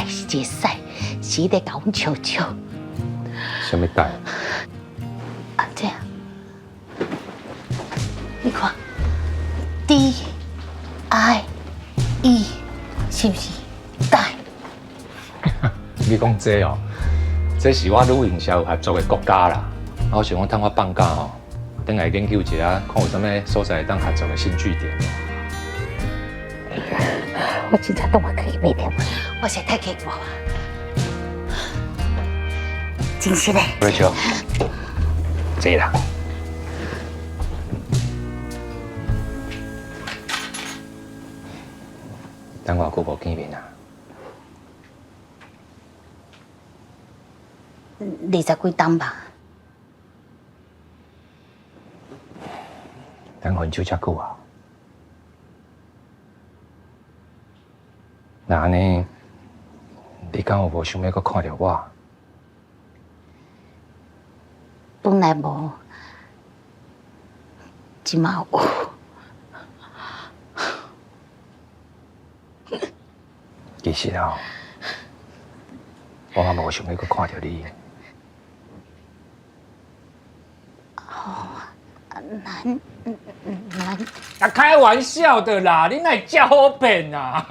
是一个屎，是伊在甲阮笑笑。什么带？啊，这样，你看，D I E 是不是带？你讲这哦，这是我旅营社有合作的国家啦。我想讲，等我放假吼，等来研究一下，看有啥物所在当合作的新据点。我真正当我可以买点，我是太客气啊。真是嘞。瑞秋，这啦。等我久无见面啊。 20几档吧。等很久才久啊。那呢？你敢有无想要搁看到我？本来无，即马有。其实啊，我也无想要搁看到你。 难，开玩笑的啦，你哪会这好骗啊？